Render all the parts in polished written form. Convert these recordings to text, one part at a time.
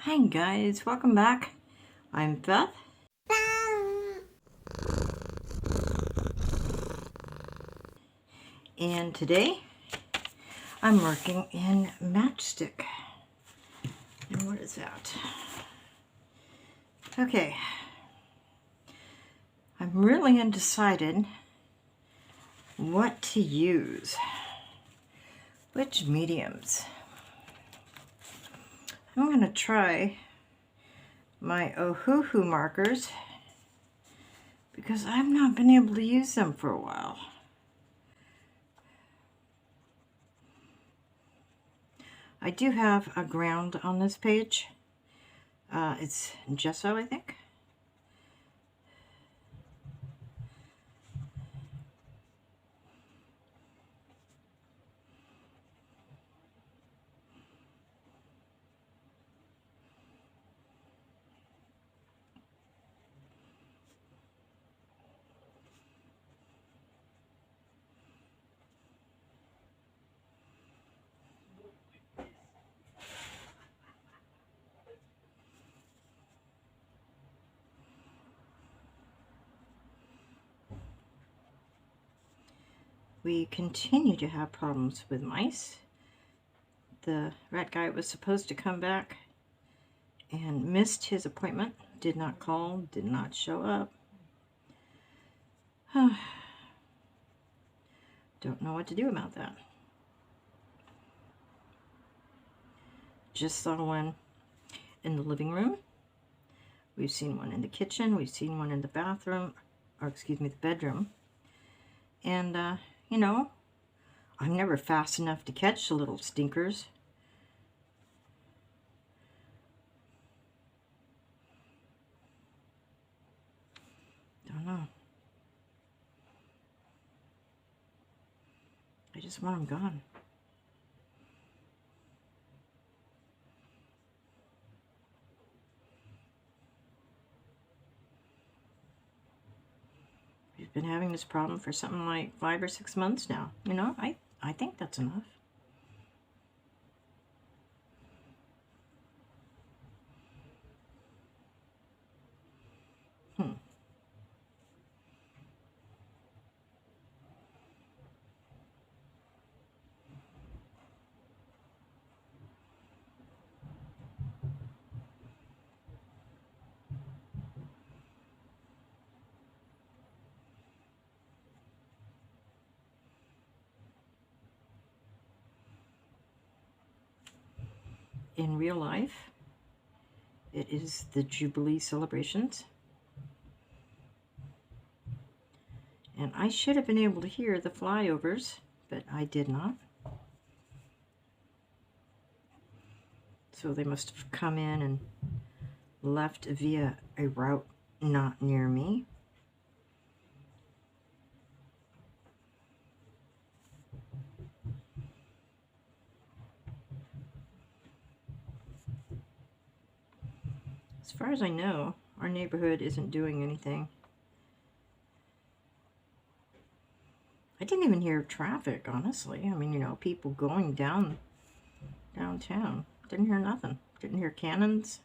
Hi guys, welcome back. I'm Beth. And today I'm working in Matchstick. And what is that? Okay. I'm really undecided what to use. Which mediums? I'm going to try my Ohuhu markers because I've not been able to use them for a while. I do have a ground on this page. It's gesso, I think. We continue to have problems with mice. The rat guy was supposed to come back and missed his appointment, did not call, did not show up. Don't know what to do about that. Just saw one in the living room. We've seen one in the kitchen. We've seen one in the bathroom, or excuse me, the bedroom. And, you know, I'm never fast enough to catch the little stinkers. Don't know. I just want them gone. We've been having this problem for something like 5 or 6 months now. You know, I think that's enough. In real life, it is the Jubilee celebrations. And I should have been able to hear the flyovers, but I did not. So they must have come in and left via a route not near me. As far as I know, our neighborhood isn't doing anything. I didn't even hear traffic, honestly. I mean, you know, people going downtown. Didn't hear nothing. Didn't hear cannons.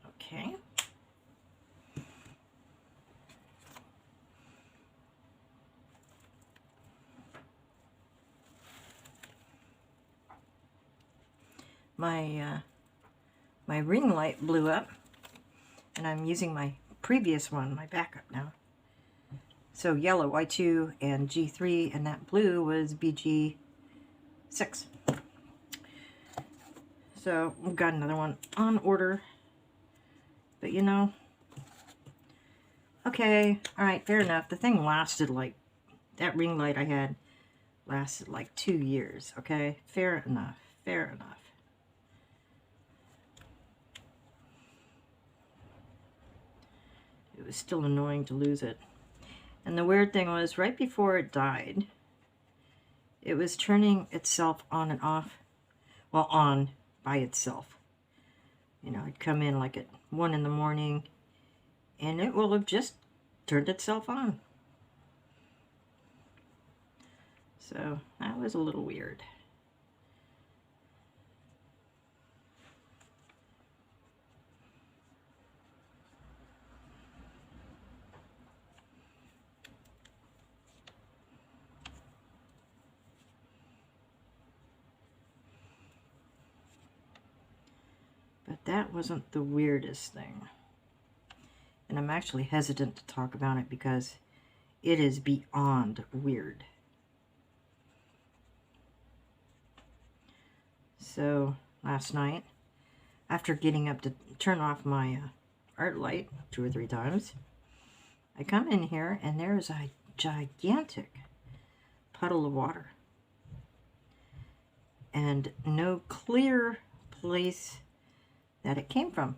Okay. My ring light blew up, and I'm using my previous one, my backup now. So yellow Y2 and G3, and that blue was BG6. So we've got another one on order. But you know, okay, alright, fair enough. The thing lasted like, that ring light I had lasted like 2 years, okay? Fair enough, fair enough. It was still annoying to lose it. And the weird thing was, right before it died, it was turning itself on and off. Well, on by itself. You know, I'd come in like at 1 in the morning, and it will have just turned itself on. So that was a little weird. But that wasn't the weirdest thing. And I'm actually hesitant to talk about it because it is beyond weird. So last night, after getting up to turn off my art light 2 or 3 times, I come in here and there's a gigantic puddle of water. And no clear place that it came from.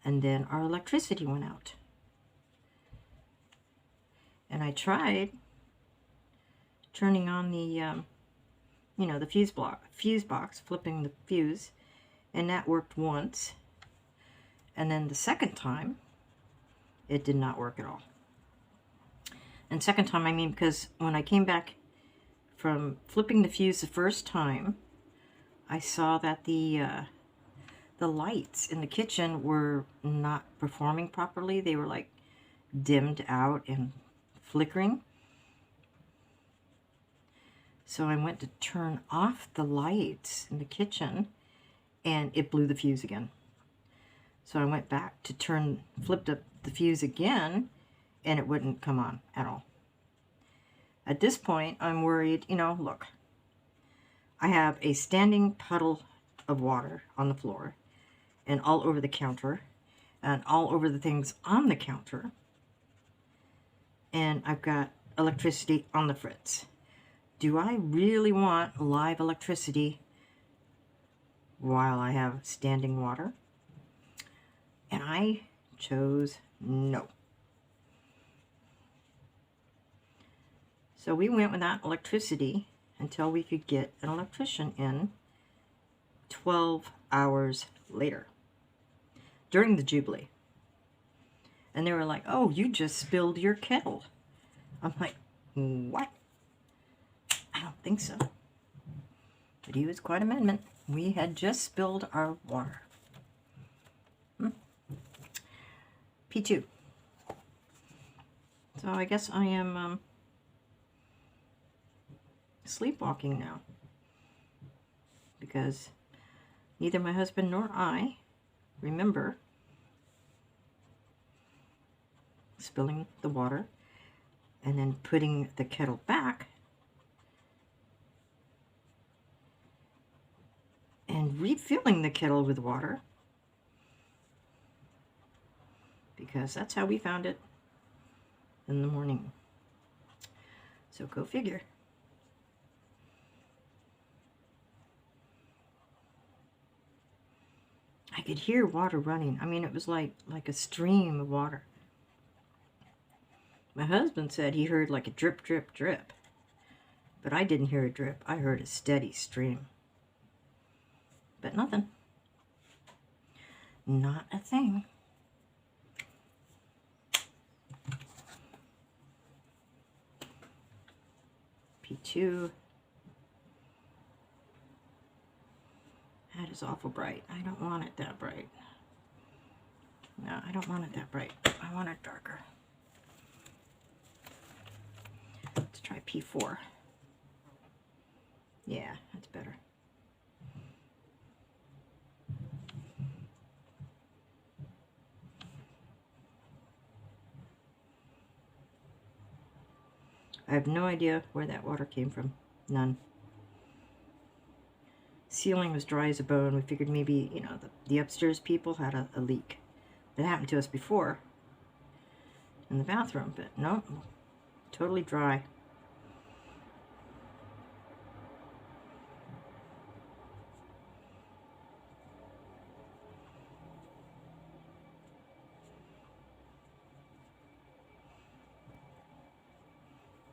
And then our electricity went out. And I tried turning on the, you know, the fuse box, flipping the fuse, and that worked once. And then the second time, it did not work at all. And second time, I mean, because when I came back from flipping the fuse the first time, I saw that the lights in the kitchen were not performing properly. They were like dimmed out and flickering. So I went to turn off the lights in the kitchen and it blew the fuse again. So I went back to flipped up the fuse again and it wouldn't come on at all. At this point, I'm worried, you know, look, I have a standing puddle of water on the floor and all over the counter and all over the things on the counter. And I've got electricity on the fritz. Do I really want live electricity while I have standing water? And I chose no. So we went without electricity until we could get an electrician in 12 hours later, during the Jubilee. And they were like, oh, you just spilled your kettle. I'm like, what? I don't think so. But he was quite amendment. We had just spilled our water. P2. So I guess I am sleepwalking now, because neither my husband nor I remember spilling the water and then putting the kettle back and refilling the kettle with water, because that's how we found it in the morning. So go figure. I could hear water running. I mean, it was like a stream of water. My husband said he heard like a drip, drip, drip. But I didn't hear a drip. I heard a steady stream. But nothing. Not a thing. P2. That is awful bright. I don't want it that bright. No, I don't want it that bright. I want it darker. Let's try P4. Yeah, that's better. I have no idea where that water came from. None. Ceiling was dry as a bone. We figured maybe, you know, the upstairs people had a leak. That happened to us before in the bathroom, but no, totally dry.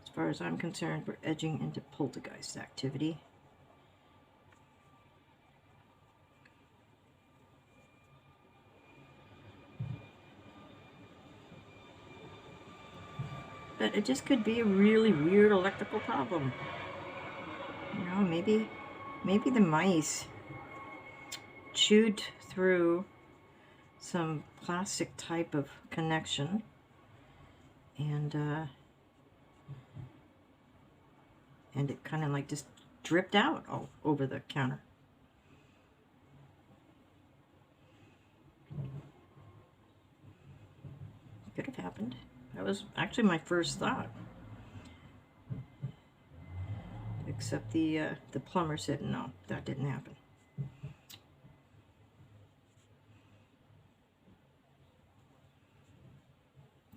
As far as I'm concerned, we're edging into poltergeist activity. but it just could be a really weird electrical problem. You know, maybe the mice chewed through some plastic type of connection, and it kind of like just dripped out all over the counter. Could have happened. That was actually my first thought. Except the plumber said no, that didn't happen.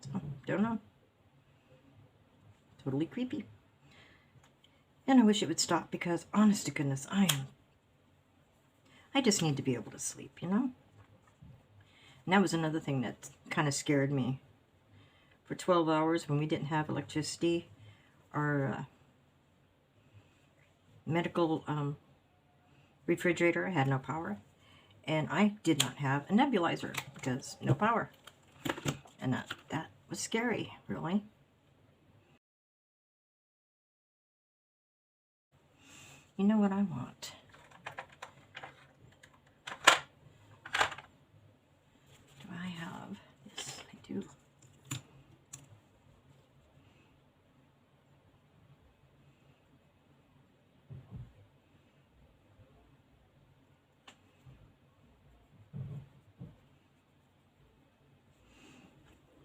So, don't know. Totally creepy. And I wish it would stop because, honest to goodness, I just need to be able to sleep, you know? And that was another thing that kind of scared me. For 12 hours when we didn't have electricity, our medical refrigerator had no power, and I did not have a nebulizer because no power. And that was scary, really. You know what I want? Do I have? Yes, I do.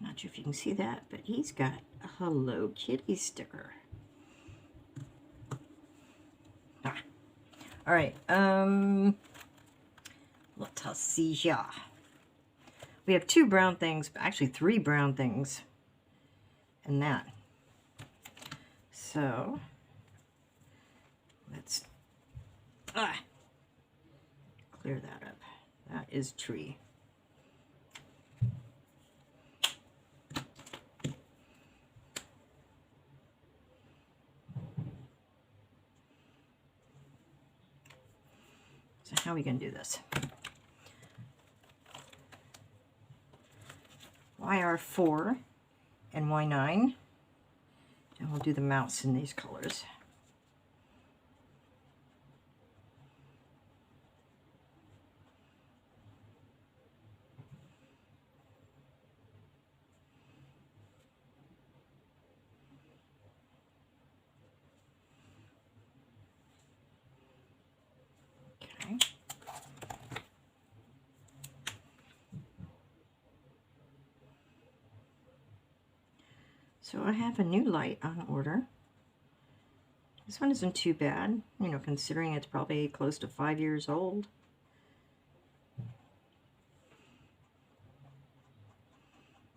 Not sure if you can see that, but he's got a Hello Kitty sticker. Ah. All right. Let us see here. We have 2 brown things, actually 3 brown things in that. So let's clear that up. That is tree. So how are we going to do this? YR4 and Y9. And we'll do the mouse in these colors. Okay. So I have a new light on order. This one isn't too bad, you know, considering it's probably close to 5 years old.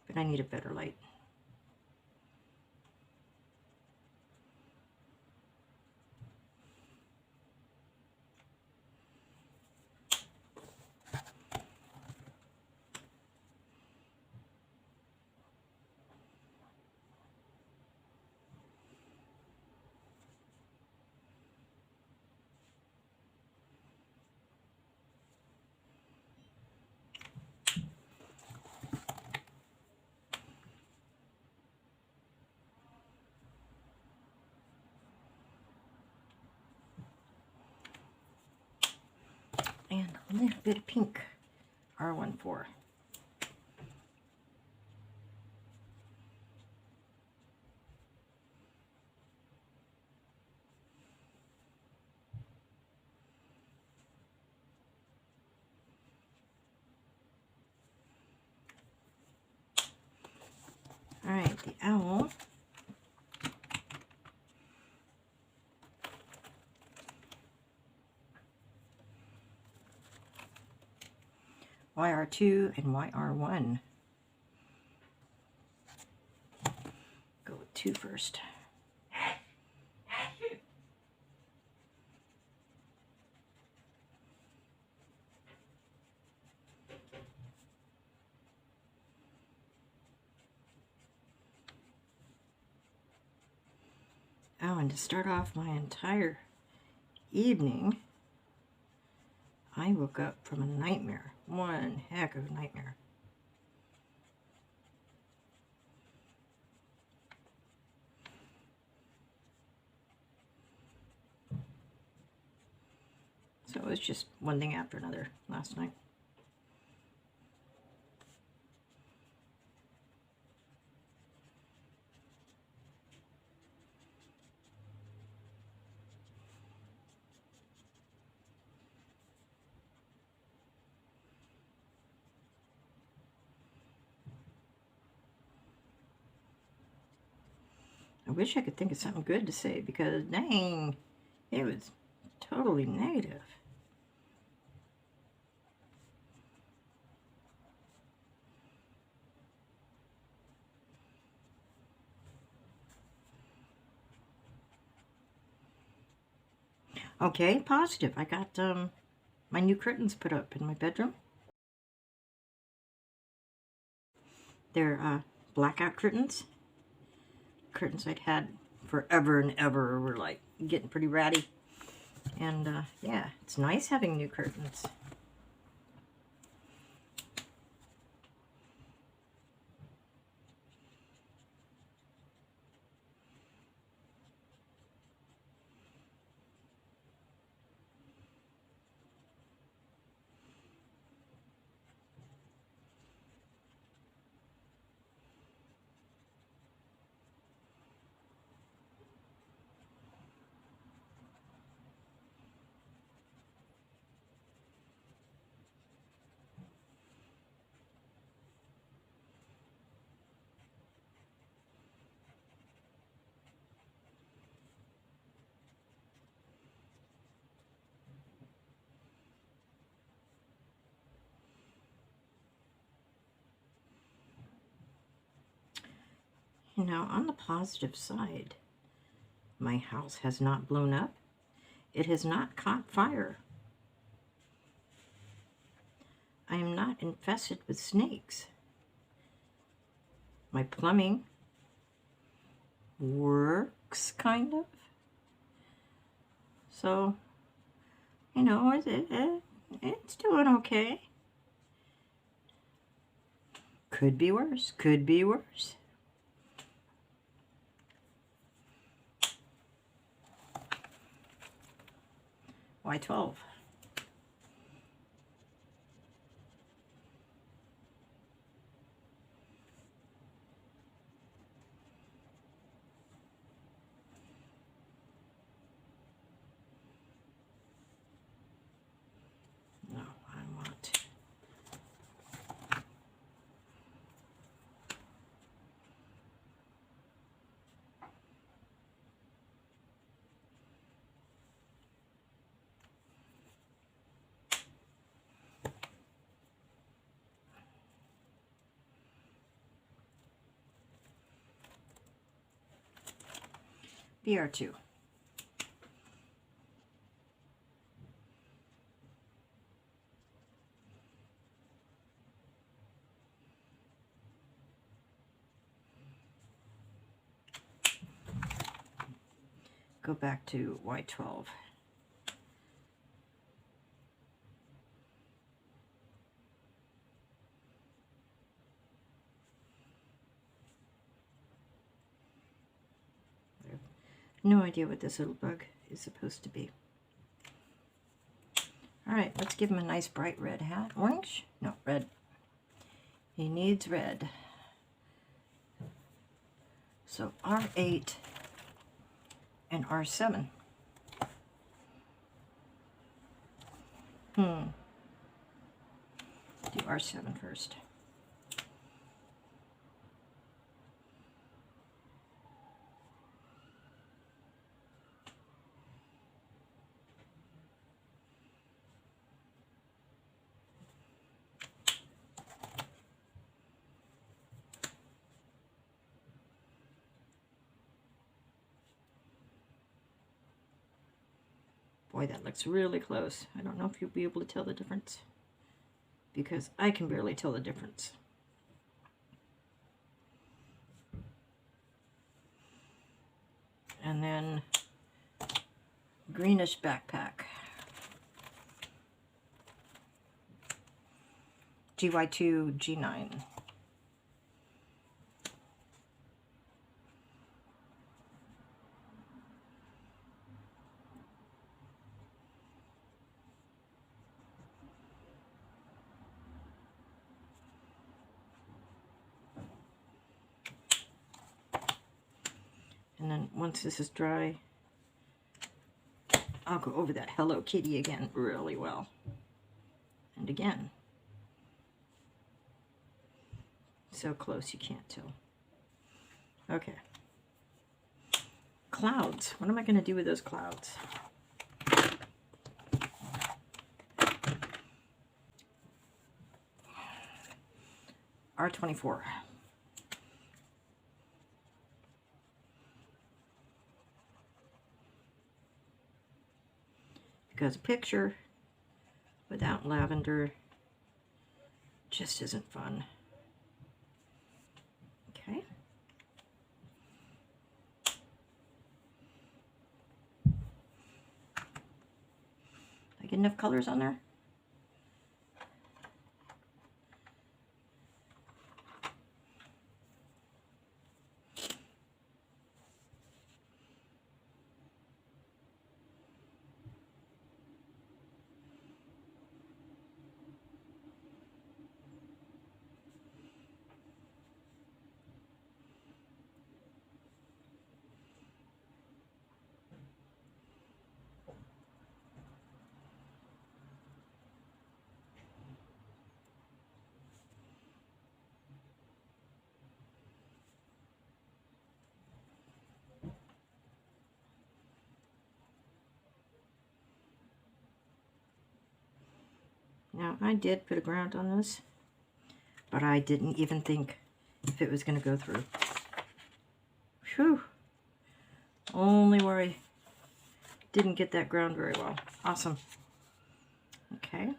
But I need a better light. And a little bit of pink, R14. All right, the owl. YR2 and YR1. Go with 2 first. Oh, and to start off my entire evening, I woke up from a nightmare. One heck of a nightmare. So it was just one thing after another last night. I wish I could think of something good to say because, dang, it was totally negative. Okay, positive. I got my new curtains put up in my bedroom. They're blackout curtains. Curtains I'd had forever and ever were like getting pretty ratty. And yeah, it's nice having new curtains. You know, on the positive side, my house has not blown up. It has not caught fire. I am not infested with snakes. My plumbing works, kind of. So, you know, it's doing okay. Could be worse. Could be worse. Why 12? No, I want... BR2. Go back to Y12. No idea what this little bug is supposed to be. All right, let's give him a nice bright red hat. Orange? No, red. He needs red. So R8 and R7. Do R7 first. Boy, that looks really close. I don't know if you'll be able to tell the difference, because I can barely tell the difference. And then greenish backpack. GY2, G9. And then once this is dry, I'll go over that Hello Kitty again really well. And again. So close you can't tell. Okay. Clouds. What am I going to do with those clouds? R24. Because a picture without lavender just isn't fun. Okay. I get enough colors on there? Now, I did put a ground on this, but I didn't even think if it was going to go through. Whew. Only where I didn't get that ground very well. Awesome. Okay.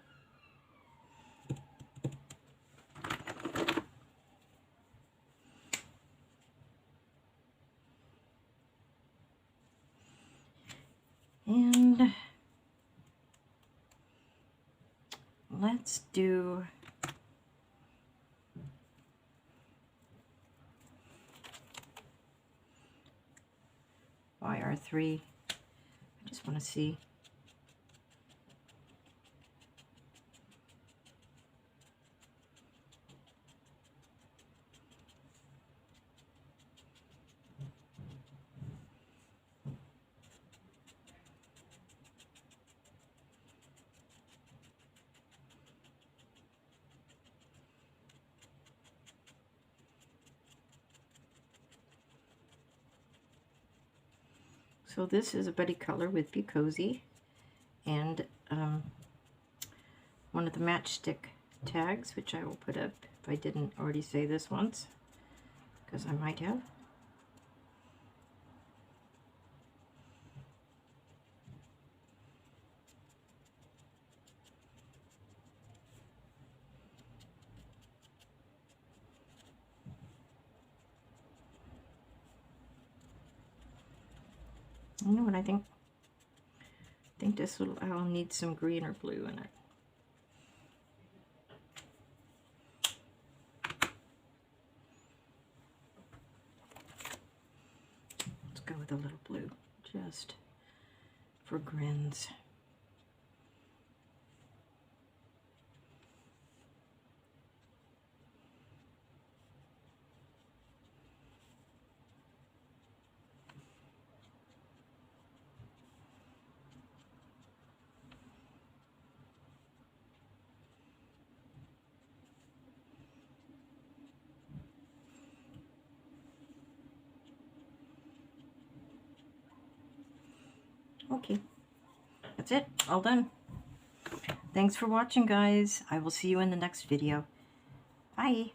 And let's do YR3. I just want to see. So this is a Buddy Color with Be Cozy, and one of the Matchstick tags, which I will put up if I didn't already say this once, because I might have. You know what I think? I think this will, I'll need some green or blue in it. Let's go with a little blue, just for grins. Okay, that's it, all done. Thanks for watching, guys. I will see you in the next video. Bye.